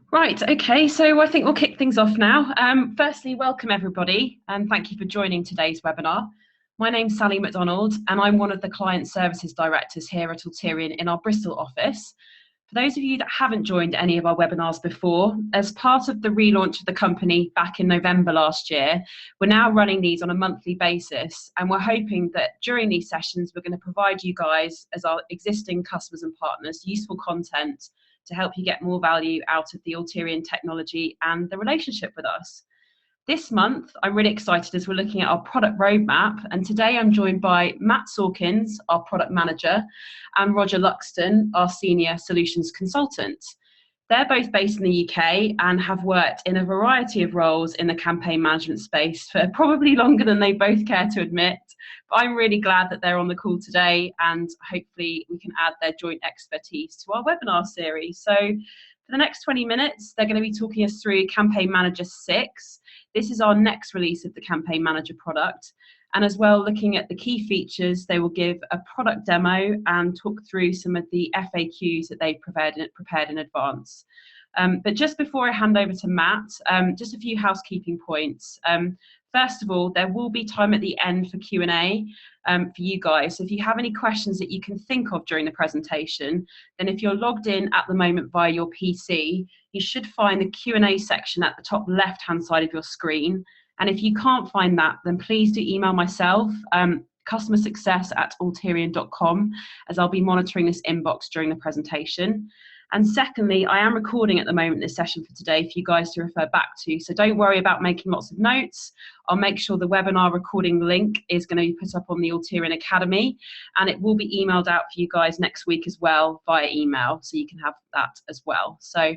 Right, okay, so I think we'll kick things off now. Firstly, welcome everybody, and thank you for joining today's webinar. My name's Sally McDonald, and I'm one of the Client Services Directors here at Alterian in our Bristol office. For those of you that haven't joined any of our webinars before, as part of the relaunch of the company back in November last year, we're now running these on a monthly basis, and we're hoping that during these sessions, we're going to provide you guys, as our existing customers and partners, useful content to help you get more value out of the Alterian technology and the relationship with us. This month, I'm really excited as we're looking at our product roadmap, and today I'm joined by Matt Sawkins, our product manager, and Roger Luxton, our senior solutions consultant. They're both based in the UK and have worked in a variety of roles in the campaign management space for probably longer than they both care to admit. But I'm really glad that they're on the call today, and hopefully we can add their joint expertise to our webinar series. So for the next 20 minutes, they're going to be talking us through Campaign Manager 6. This is our next release of the Campaign Manager product. And as well, looking at the key features, they will give a product demo and talk through some of the FAQs that they prepared in advance. But just before I hand over to Matt, just a few housekeeping points. First of all, there will be time at the end for Q&A for you guys. So if you have any questions that you can think of during the presentation, then if you're logged in at the moment via your PC, you should find the Q&A section at the top left-hand side of your screen. And if you can't find that, then please do email myself, customersuccess@alterian.com, as I'll be monitoring this inbox during the presentation. And secondly, I am recording at the moment this session for today for you guys to refer back to. So don't worry about making lots of notes. I'll make sure the webinar recording link is going to be put up on the Alterian Academy, and it will be emailed out for you guys next week as well via email, so you can have that as well. So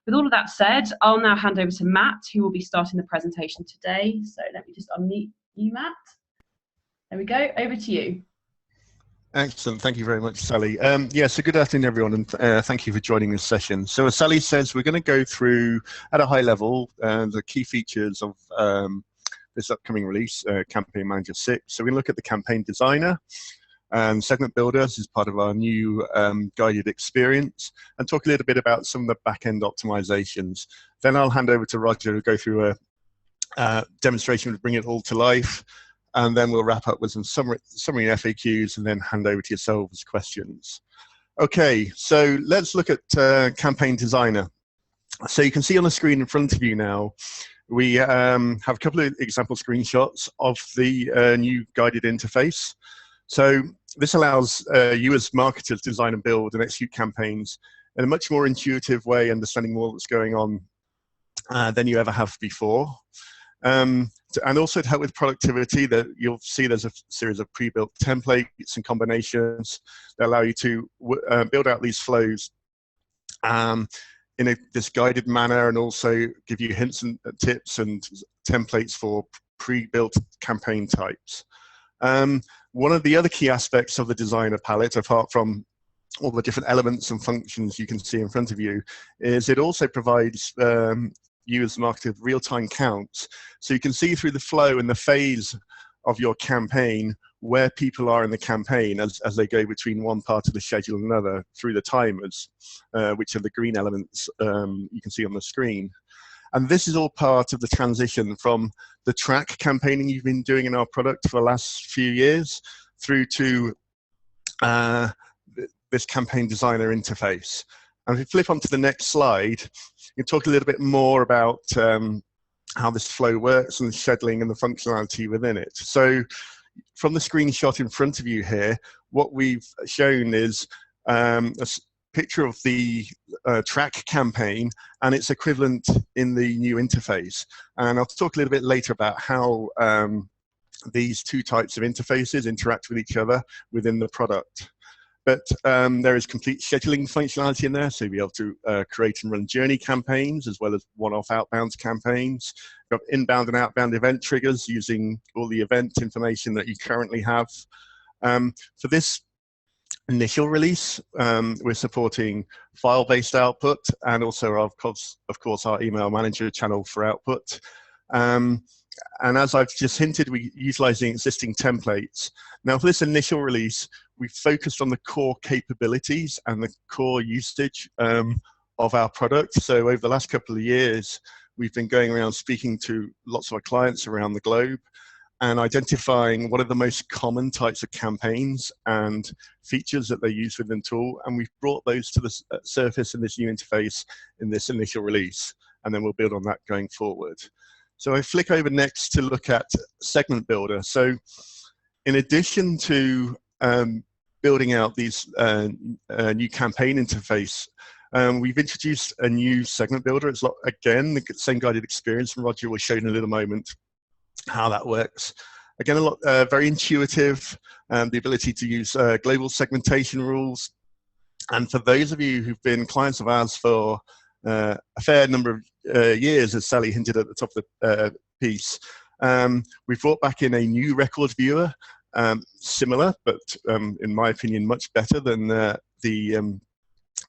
with all of that said, I'll now hand over to Matt, who will be starting the presentation today. So let me just unmute you, Matt. There we go, over to you. Excellent. Thank you very much, Sally. So good afternoon, everyone, and thank you for joining this session. So as Sally says, we're going to go through, at a high level, the key features of this upcoming release, Campaign Manager 6. So we look at the Campaign Designer and Segment Builder as part of our new guided experience, and talk a little bit about some of the back-end optimizations. Then I'll hand over to Roger to go through a demonstration to bring it all to life. And then we'll wrap up with some summary FAQs and then hand over to yourselves questions. Okay, so let's look at Campaign Designer. So you can see on the screen in front of you now, we have a couple of example screenshots of the new guided interface. So this allows you as marketers to design and build and execute campaigns in a much more intuitive way, understanding more what's going on than you ever have before. And also to help with productivity, that you'll see there's a series of pre-built templates and combinations that allow you to build out these flows in this guided manner, and also give you hints and tips and templates for pre-built campaign types. One of the other key aspects of the designer palette, apart from all the different elements and functions you can see in front of you, is it also provides you as the marketer real-time counts, so you can see through the flow and the phase of your campaign where people are in the campaign as they go between one part of the schedule and another through the timers, which are the green elements you can see on the screen. And this is all part of the transition from the track campaigning you've been doing in our product for the last few years through to this Campaign Designer interface. And if you flip onto the next slide, you can talk a little bit more about how this flow works and the scheduling and the functionality within it. So from the screenshot in front of you here, what we've shown is a picture of the track campaign and its equivalent in the new interface. And I'll talk a little bit later about how these two types of interfaces interact with each other within the product. But there is complete scheduling functionality in there, so you'll be able to create and run journey campaigns as well as one-off outbound campaigns. You've got inbound and outbound event triggers using all the event information that you currently have. For this initial release, we're supporting file-based output and also, of course, our email manager channel for output. And as I've just hinted, we're utilizing existing templates. Now, for this initial release, we focused on the core capabilities and the core usage of our product. So over the last couple of years, we've been going around speaking to lots of our clients around the globe and identifying what are the most common types of campaigns and features that they use within the tool. And we've brought those to the surface in this new interface in this initial release. And then we'll build on that going forward. So I flick over next to look at Segment Builder. So in addition to building out these new campaign interface, we've introduced a new segment builder. It's again the same guided experience, and Roger will show in a little moment how that works. Again, a lot very intuitive, the ability to use global segmentation rules. And for those of you who've been clients of ours for a fair number of years, as Sally hinted at the top of the piece, we've brought back in a new record viewer, similar, but in my opinion, much better than the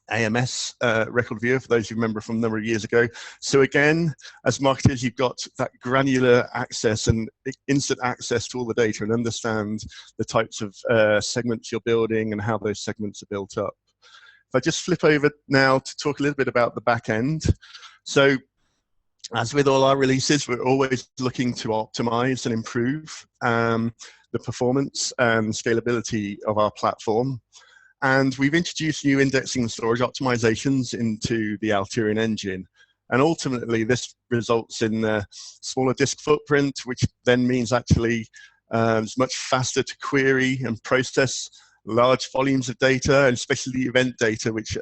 AMS record viewer, for those who remember from a number of years ago. So again, as marketers, you've got that granular access and instant access to all the data and understand the types of segments you're building and how those segments are built up. If I just flip over now to talk a little bit about the back end. So as with all our releases, we're always looking to optimize and improve the performance and scalability of our platform. And we've introduced new indexing and storage optimizations into the Alterian engine. And ultimately, this results in a smaller disk footprint, which then means actually it's much faster to query and process large volumes of data, and especially event data, which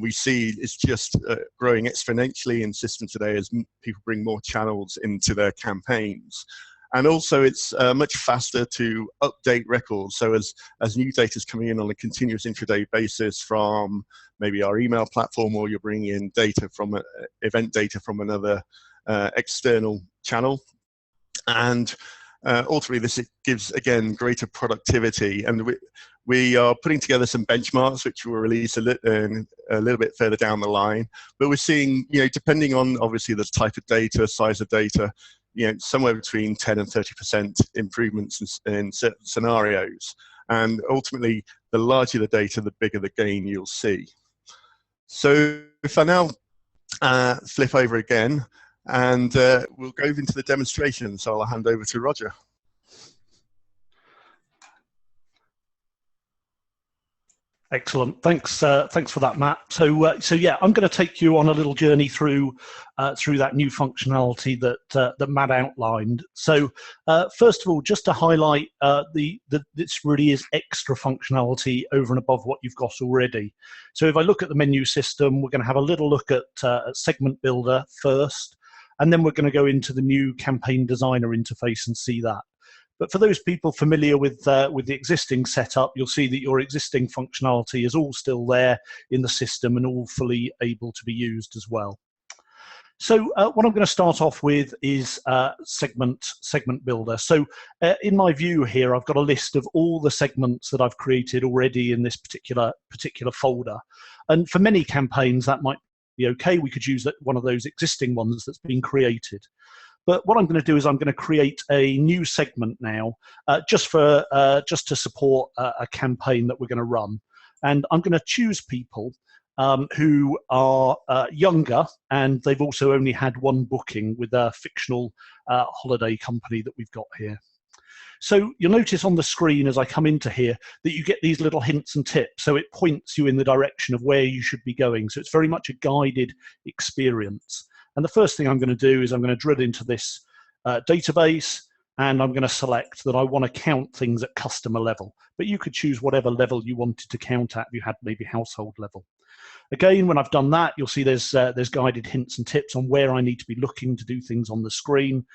we see is just growing exponentially in systems today as people bring more channels into their campaigns. And also, it's much faster to update records. So as new data is coming in on a continuous intraday basis from maybe our email platform, or you're bringing in data from event data from another external channel. And ultimately, this gives, again, greater productivity. And we are putting together some benchmarks, which we'll release a little bit further down the line. But we're seeing, depending on, obviously, the type of data, size of data, somewhere between 10 and 30% improvements in certain scenarios. And ultimately, the larger the data, the bigger the gain you'll see. So if I now flip over again, and we'll go into the demonstration. So I'll hand over to Roger. Excellent. Thanks for that, Matt. So yeah, I'm going to take you on a little journey through that new functionality that Matt outlined. So first of all, just to highlight this really is extra functionality over and above what you've got already. So if I look at the menu system, we're going to have a little look at Segment Builder first, and then we're going to go into the new Campaign Designer interface and see that. But for those people familiar with the existing setup, you'll see that your existing functionality is all still there in the system and all fully able to be used as well. So what I'm going to start off with is segment builder. So in my view here, I've got a list of all the segments that I've created already in this particular folder. And for many campaigns, that might be okay. We could use one of those existing ones that's been created. But what I'm going to do is I'm going to create a new segment now, just to support a campaign that we're going to run. And I'm going to choose people who are younger, and they've also only had one booking with a fictional holiday company that we've got here. So you'll notice on the screen as I come into here that you get these little hints and tips. So it points you in the direction of where you should be going. So it's very much a guided experience. And the first thing I'm going to do is I'm going to drill into this database, and I'm going to select that I want to count things at customer level. But you could choose whatever level you wanted to count at if you had maybe household level. Again, when I've done that, you'll see there's guided hints and tips on where I need to be looking to do things on the screen.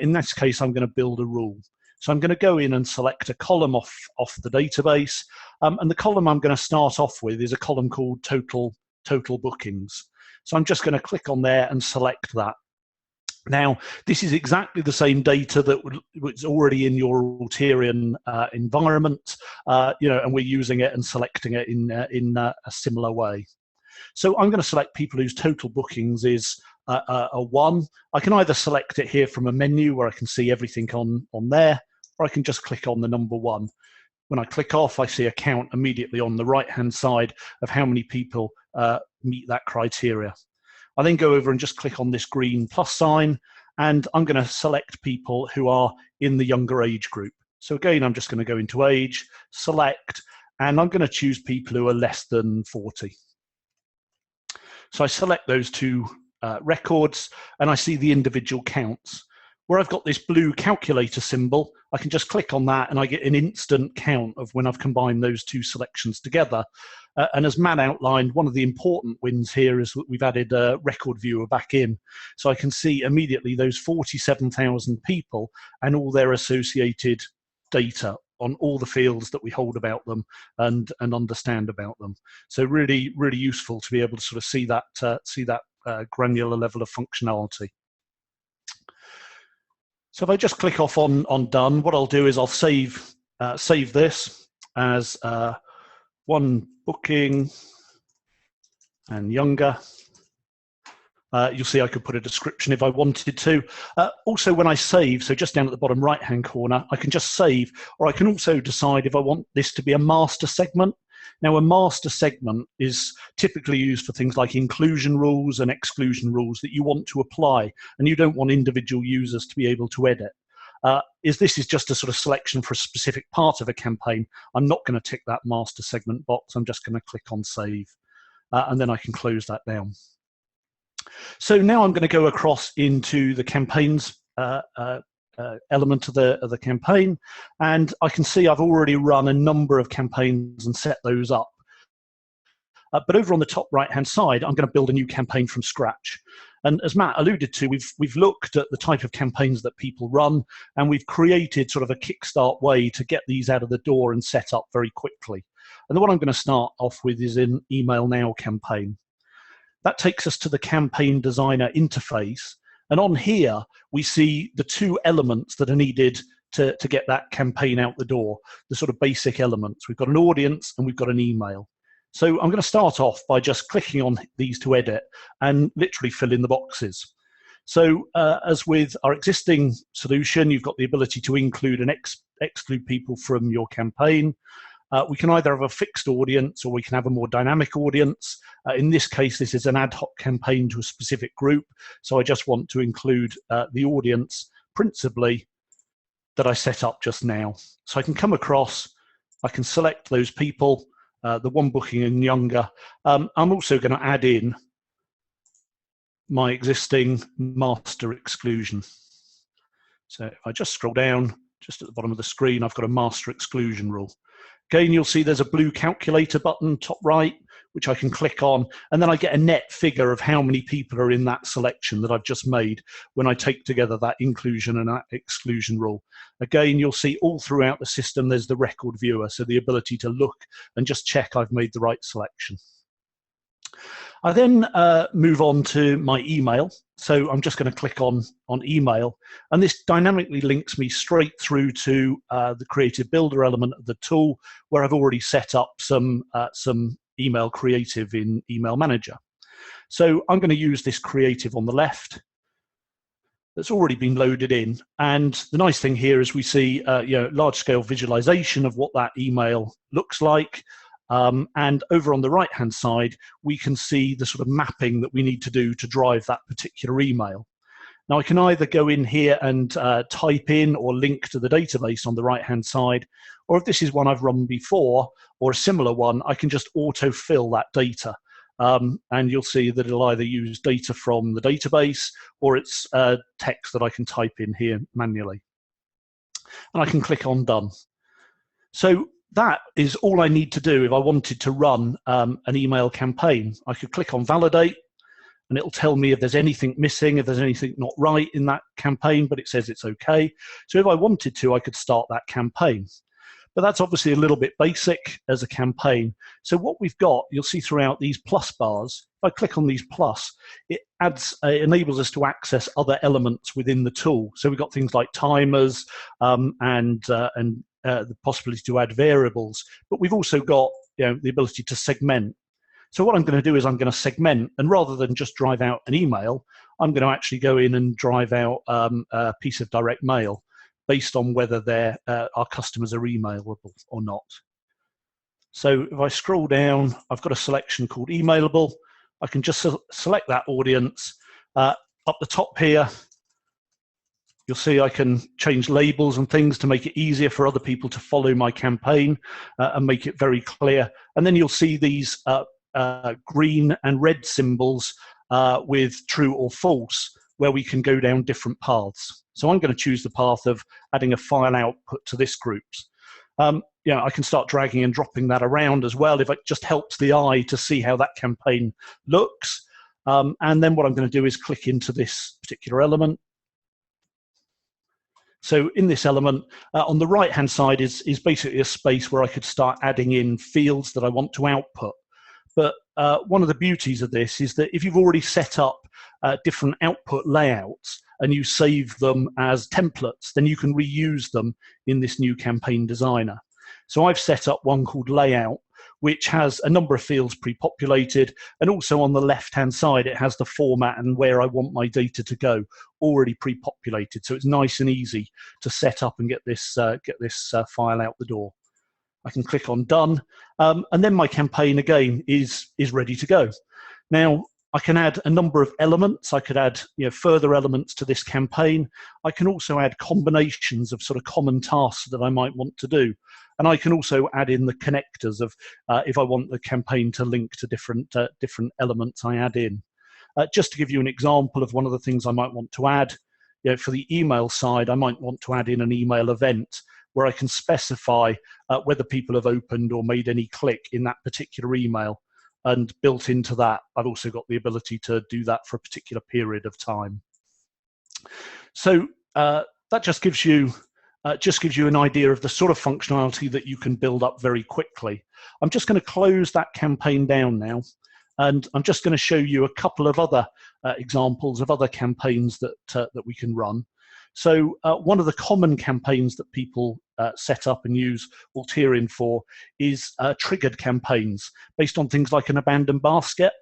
In this case, I'm going to build a rule. So I'm going to go in and select a column off the database. And the column I'm going to start off with is a column called total bookings. So I'm just going to click on there and select that. Now, this is exactly the same data that was already in your Alterian environment, and we're using it and selecting it in a similar way. So I'm going to select people whose total bookings is a 1. I can either select it here from a menu where I can see everything on there, or I can just click on the number 1. When I click off, I see a count immediately on the right-hand side of how many people meet that criteria. I then go over and just click on this green plus sign, and I'm going to select people who are in the younger age group. So again, I'm just going to go into age, select, and I'm going to choose people who are less than 40. So I select those two records, and I see the individual counts. Where I've got this blue calculator symbol, I can just click on that and I get an instant count of when I've combined those two selections together. And as Matt outlined, one of the important wins here is that we've added a record viewer back in. So I can see immediately those 47,000 people and all their associated data on all the fields that we hold about them and understand about them. So really, really useful to be able to sort of see that granular level of functionality. So if I just click off on done, what I'll do is I'll save this as one booking and younger. You'll see I could put a description if I wanted to. Also, when I save, so just down at the bottom right-hand corner, I can just save, or I can also decide if I want this to be a master segment. Now, a master segment is typically used for things like inclusion rules and exclusion rules that you want to apply, and you don't want individual users to be able to edit. This is just a sort of selection for a specific part of a campaign. I'm not going to tick that master segment box. I'm just going to click on save, and then I can close that down. So now I'm going to go across into the campaigns element of the campaign, and I can see I've already run a number of campaigns and set those up. But over on the top right-hand side, I'm going to build a new campaign from scratch. And as Matt alluded to, we've looked at the type of campaigns that people run, and we've created sort of a kickstart way to get these out of the door and set up very quickly. And the one I'm going to start off with is an Email Now campaign. That takes us to the Campaign Designer interface. And on here, we see the two elements that are needed to get that campaign out the door, the sort of basic elements. We've got an audience and we've got an email. So I'm going to start off by just clicking on these to edit and literally fill in the boxes. So as with our existing solution, you've got the ability to include and exclude people from your campaign. We can either have a fixed audience or we can have a more dynamic audience. In this case, this is an ad hoc campaign to a specific group. So I just want to include the audience principally that I set up just now. So I can come across, I can select those people, the one booking and younger. I'm also going to add in my existing master exclusion. So if I just scroll down, just at the bottom of the screen, I've got a master exclusion rule. Again, you'll see there's a blue calculator button top right, which I can click on, and then I get a net figure of how many people are in that selection that I've just made when I take together that inclusion and that exclusion rule. Again, you'll see all throughout the system there's the record viewer, so the ability to look and just check I've made the right selection. I then move on to my email. So I'm just going to click on email, and this dynamically links me straight through to the creative builder element of the tool, where I've already set up some email creative in Email Manager. So I'm going to use this creative on the left that's already been loaded in, and the nice thing here is we see large-scale visualization of what that email looks like. And over on the right-hand side, we can see the sort of mapping that we need to do to drive that particular email. Now, I can either go in here and type in or link to the database on the right-hand side, or if this is one I've run before or a similar one, I can just auto-fill that data. And you'll see that it'll either use data from the database or it's text that I can type in here manually. And I can click on Done. So that is all I need to do if I wanted to run an email campaign. I could click on Validate, and it'll tell me if there's anything missing, if there's anything not right in that campaign, but it says it's okay. So if I wanted to, I could start that campaign. But that's obviously a little bit basic as a campaign. So what we've got, you'll see throughout these plus bars, if I click on these plus, it enables us to access other elements within the tool. So we've got things like timers and the possibility to add variables, but we've also got the ability to segment. So what I'm going to do is I'm going to segment, and rather than just drive out an email, I'm going to actually go in and drive out a piece of direct mail based on whether our customers are emailable or not. So if I scroll down, I've got a selection called emailable. I can just select that audience. Up the top here, you'll see I can change labels and things to make it easier for other people to follow my campaign and make it very clear. And then you'll see these green and red symbols with true or false, where we can go down different paths. So I'm going to choose the path of adding a file output to this group. I can start dragging and dropping that around as well if it just helps the eye to see how that campaign looks. And then what I'm going to do is click into this particular element. So in this element, on the right-hand side is basically a space where I could start adding in fields that I want to output. But one of the beauties of this is that if you've already set up different output layouts and you save them as templates, then you can reuse them in this new campaign designer. So I've set up one called layout, which has a number of fields pre-populated, and also on the left-hand side it has the format and where I want my data to go already pre-populated. So it's nice and easy to set up and get this file out the door. I can click on done, and then my campaign again is ready to go. Now I can add a number of elements. I could add further elements to this campaign. I can also add combinations of sort of common tasks that I might want to do. And I can also add in the connectors of if I want the campaign to link to different elements I add in. Just to give you an example of one of the things I might want to add, for the email side, I might want to add in an email event where I can specify whether people have opened or made any click in that particular email. And built into that, I've also got the ability to do that for a particular period of time. So that just gives you an idea of the sort of functionality that you can build up very quickly. I'm just going to close that campaign down now, and I'm just going to show you a couple of other examples of other campaigns that we can run. So one of the common campaigns that people set up and use Alterian for is triggered campaigns based on things like an abandoned basket.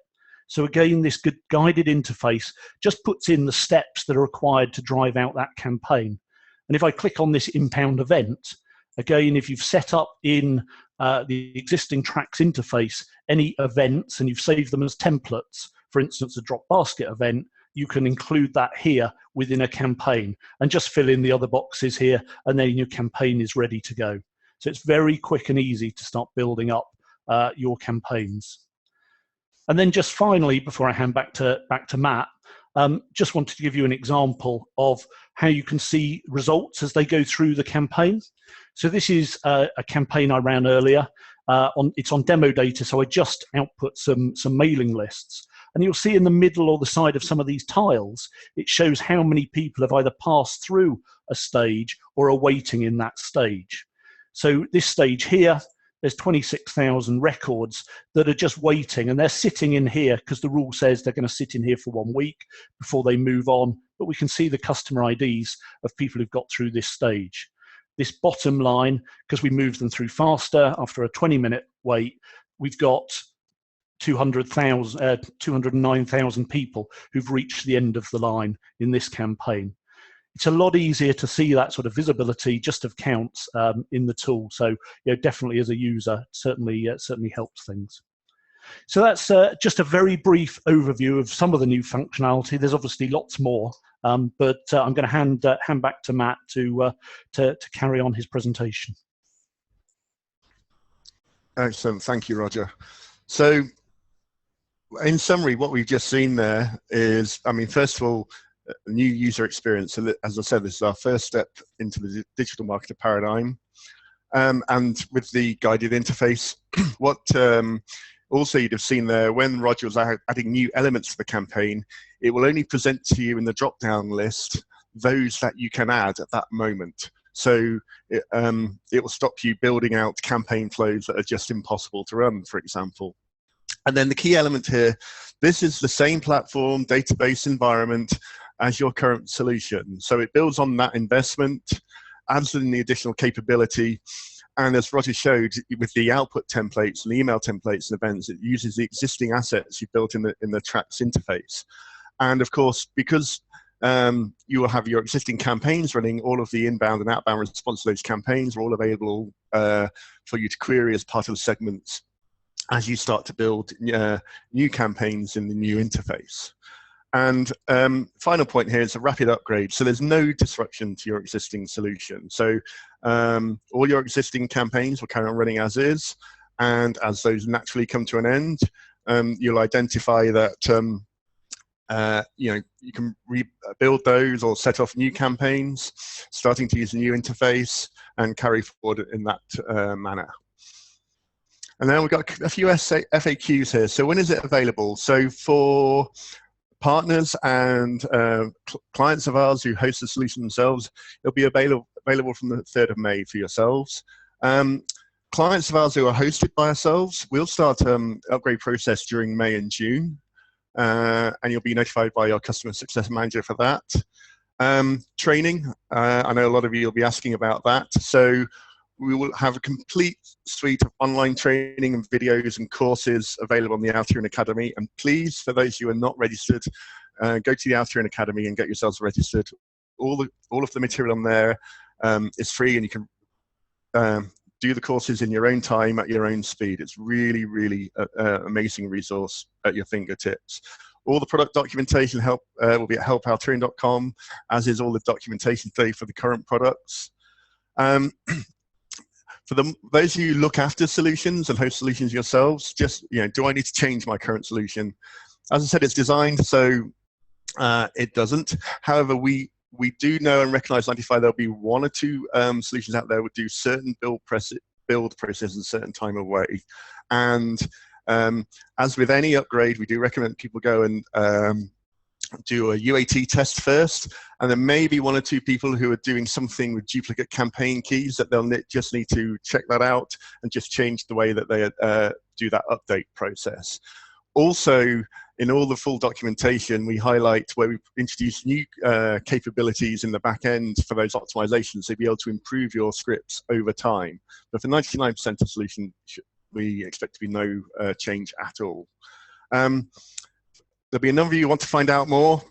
So again, this good guided interface just puts in the steps that are required to drive out that campaign. And if I click on this impound event, again, if you've set up in the existing tracks interface any events and you've saved them as templates, for instance, a drop basket event, you can include that here within a campaign and just fill in the other boxes here, and then your campaign is ready to go. So it's very quick and easy to start building up your campaigns. And then just finally, before I hand back to Matt, just wanted to give you an example of how you can see results as they go through the campaign. So this is a campaign I ran earlier. It's on demo data, so I just output some mailing lists. And you'll see in the middle or the side of some of these tiles, it shows how many people have either passed through a stage or are waiting in that stage. So this stage here, there's 26,000 records that are just waiting, and they're sitting in here because the rule says they're going to sit in here for 1 week before they move on. But we can see the customer IDs of people who've got through this stage. This bottom line, because we moved them through faster after a 20-minute wait, we've got 209,000 people who've reached the end of the line in this campaign. It's a lot easier to see that sort of visibility just of counts in the tool. So definitely as a user, certainly helps things. So that's just a very brief overview of some of the new functionality. There's obviously lots more, but I'm going to hand back to Matt to carry on his presentation. Excellent, thank you, Roger. So in summary, what we've just seen there is, first of all, a new user experience. So as I said, this is our first step into the digital marketer paradigm. And with the guided interface, what also you'd have seen there, when Roger was adding new elements to the campaign, it will only present to you in the drop-down list those that you can add at that moment. So it will stop you building out campaign flows that are just impossible to run, for example. And then the key element here, this is the same platform, database environment as your current solution. So it builds on that investment, adds in the additional capability, and as Roger showed, with the output templates and the email templates and events, it uses the existing assets you've built in the tracks interface. And of course, because you will have your existing campaigns running, all of the inbound and outbound response to those campaigns are all available for you to query as part of the segments as you start to build new campaigns in the new interface. And final point here is a rapid upgrade. So there's no disruption to your existing solution. So all your existing campaigns will carry on running as is. And as those naturally come to an end, you'll identify that you can rebuild those or set off new campaigns, starting to use a new interface and carry forward in that manner. And then we've got a few FAQs here. So when is it available? So for partners and clients of ours who host the solution themselves, it'll be available from the 3rd of May for yourselves. Clients of ours who are hosted by ourselves, we'll start upgrade process during May and June, and you'll be notified by your customer success manager for that. Training, I know a lot of you will be asking about that. So we will have a complete suite of online training and videos and courses available on the Alterian Academy. And please, for those who are not registered, go to the Alterian Academy and get yourselves registered. All of the material on there is free, and you can do the courses in your own time at your own speed. It's really, really amazing resource at your fingertips. All the product documentation will be at helpalterian.com, as is all the documentation today for the current products. For those of you who look after solutions and host solutions yourselves, just, do I need to change my current solution? As I said, it's designed so it doesn't. However, we do know and recognize, identify there'll be 1 or 2 solutions out there would do certain build processes a certain time away. And as with any upgrade, we do recommend people go and do a UAT test first, and there may be 1 or 2 people who are doing something with duplicate campaign keys that they'll just need to check that out and just change the way that they do that update process. Also, in all the full documentation, we highlight where we introduce new capabilities in the back end for those optimizations, so you'll be able to improve your scripts over time. But for 99% of the solution, we expect to be no change at all. There'll be a number of you who want to find out more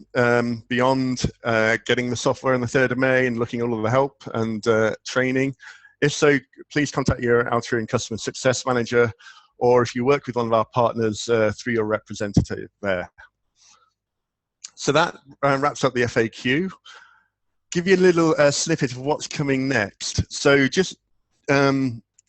beyond getting the software on the 3rd of May and looking at all of the help and training. If so, please contact your Alterian Customer Success Manager, or if you work with one of our partners, through your representative there. So that wraps up the FAQ. Give you a little snippet of what's coming next. So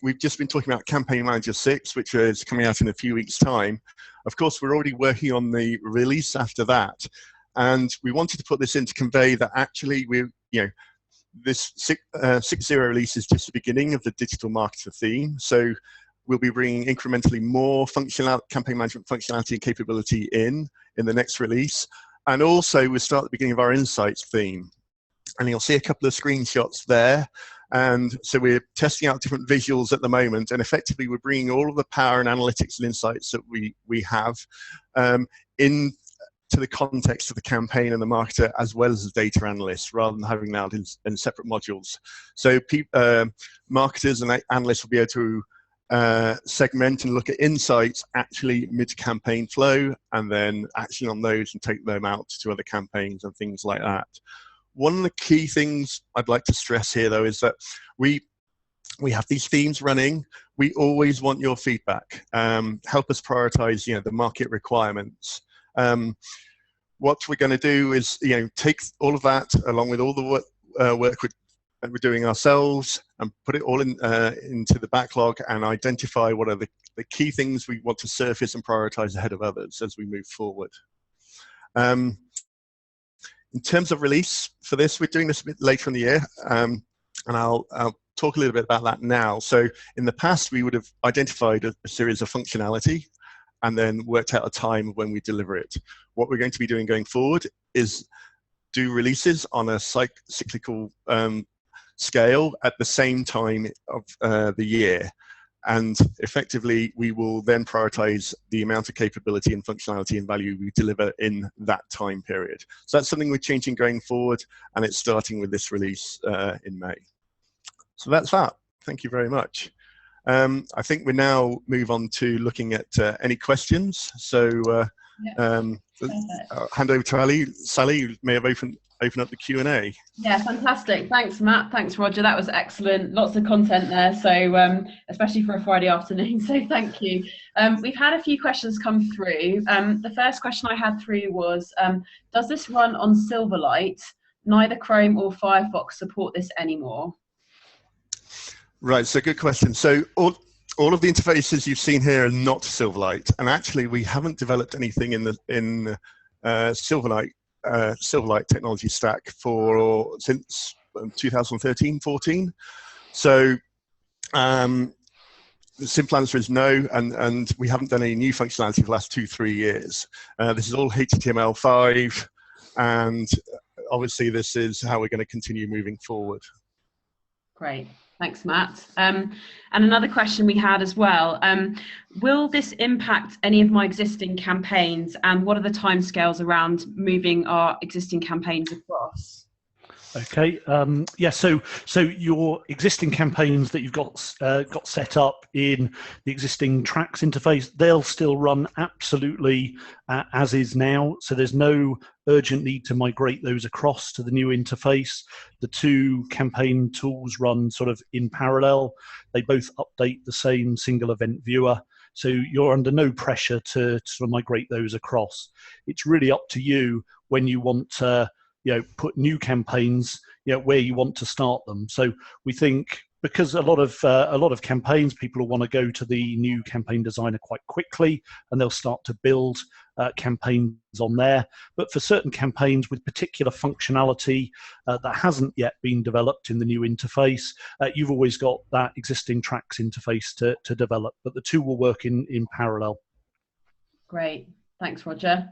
we've just been talking about Campaign Manager 6, which is coming out in a few weeks' time. Of course, we're already working on the release after that, and we wanted to put this in to convey that actually this 6.0 release is just the beginning of the digital marketer theme. So we'll be bringing incrementally more campaign management functionality and capability in the next release, and also we'll start at the beginning of our insights theme, and you'll see a couple of screenshots there. And so we're testing out different visuals at the moment, and effectively we're bringing all of the power and analytics and insights that we have into the context of the campaign and the marketer, as well as the data analyst, rather than having that in separate modules. So marketers and analysts will be able to segment and look at insights actually mid-campaign flow, and then action on those and take them out to other campaigns and things like that. One of the key things I'd like to stress here, though, is that we have these themes running. We always want your feedback. Help us prioritize, the market requirements. What we're going to do is, take all of that along with all the work we're doing ourselves and put it all into the backlog and identify what are the key things we want to surface and prioritize ahead of others as we move forward. In terms of release for this, we're doing this a bit later in the year, and I'll talk a little bit about that now. So in the past, we would have identified a series of functionality and then worked out a time when we deliver it. What we're going to be doing going forward is do releases on a cyclical scale at the same time of the year. And effectively, we will then prioritize the amount of capability and functionality and value we deliver in that time period. So that's something we're changing going forward, and it's starting with this release in May. So that's that. Thank you very much. I think we now move on to looking at any questions. So I'll hand over to Sally, who may have open up the Q&A. Yeah, fantastic. Thanks, Matt. Thanks, Roger. That was excellent. Lots of content there, so especially for a Friday afternoon, so thank you. We've had a few questions come through. The first question I had through was, does this run on Silverlight? Neither Chrome or Firefox support this anymore. Right, so good question. So all of the interfaces you've seen here are not Silverlight, and actually we haven't developed anything in the Silverlight technology stack since 2013-14. So the simple answer is no, and we haven't done any new functionality for the last 2-3 years. This is all HTML5, and obviously this is how we're going to continue moving forward. Great. Thanks, Matt. And another question we had as well, will this impact any of my existing campaigns, and what are the timescales around moving our existing campaigns across? Okay, yeah, so your existing campaigns that you've got set up in the existing tracks interface, they'll still run absolutely as is now, so there's no urgent need to migrate those across to the new interface. The two campaign tools run sort of in parallel. They both update the same single event viewer, so you're under no pressure to sort of migrate those across. It's really up to you when you want to put new campaigns, where you want to start them. So we think, because a lot of campaigns, people will want to go to the new campaign designer quite quickly, and they'll start to build campaigns on there. But for certain campaigns with particular functionality that hasn't yet been developed in the new interface, you've always got that existing tracks interface to develop. But the two will work in parallel. Great, thanks, Roger.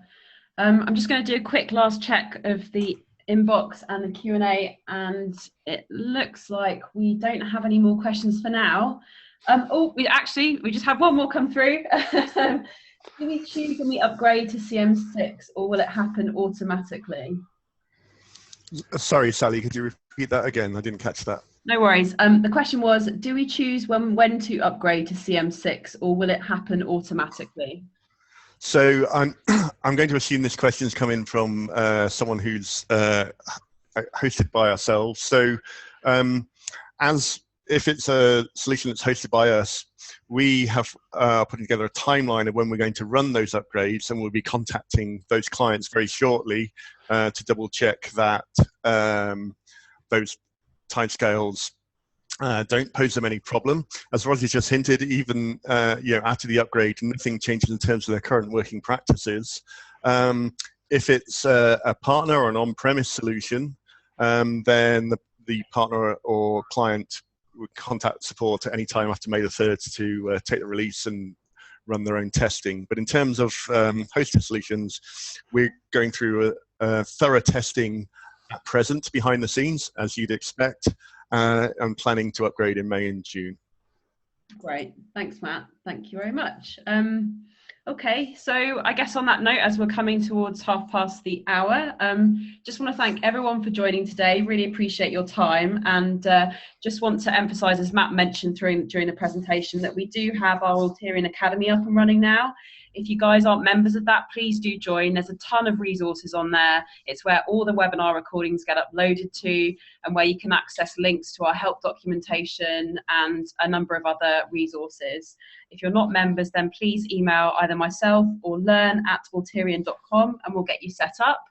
I'm just going to do a quick last check of the inbox and the Q&A, and it looks like we don't have any more questions for now. We just have one more come through. Do we choose when we upgrade to CM6, or will it happen automatically? Sorry, Sally, could you repeat that again? I didn't catch that. No worries. The question was, do we choose when to upgrade to CM6, or will it happen automatically? So I'm going to assume this question's come in from someone who's hosted by ourselves. So if it's a solution that's hosted by us, we have put together a timeline of when we're going to run those upgrades, and we'll be contacting those clients very shortly to double check that those timescales don't pose them any problem. As Roger just hinted, even after the upgrade, nothing changes in terms of their current working practices. If it's a partner or an on-premise solution, then the partner or client would contact support at any time after May the 3rd to take the release and run their own testing. But in terms of hosted solutions, we're going through a thorough testing at present behind the scenes, as you'd expect. I'm planning to upgrade in May and June. Great, thanks, Matt. Thank you very much. Okay, so I guess on that note, as we're coming towards 1:30, just want to thank everyone for joining today. Really appreciate your time, and just want to emphasise, as Matt mentioned during the presentation, that we do have our Alterian Academy up and running now. If you guys aren't members of that, please do join. There's a ton of resources on there. It's where all the webinar recordings get uploaded to, and where you can access links to our help documentation and a number of other resources. If you're not members, then please email either myself or learn@alterian.com, and we'll get you set up.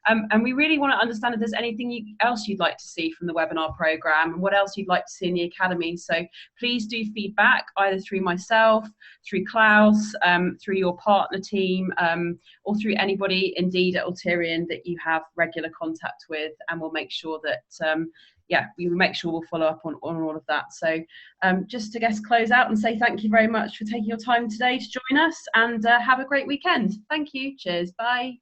And we really want to understand if there's anything else you'd like to see from the webinar program, and what else you'd like to see in the Academy. So please do feedback either through myself, through Klaus, through your partner team, or through anybody indeed at Alterian that you have regular contact with, and we'll make sure that we'll follow up on all of that. So just to close out and say thank you very much for taking your time today to join us, and have a great weekend. Thank you. Cheers. Bye.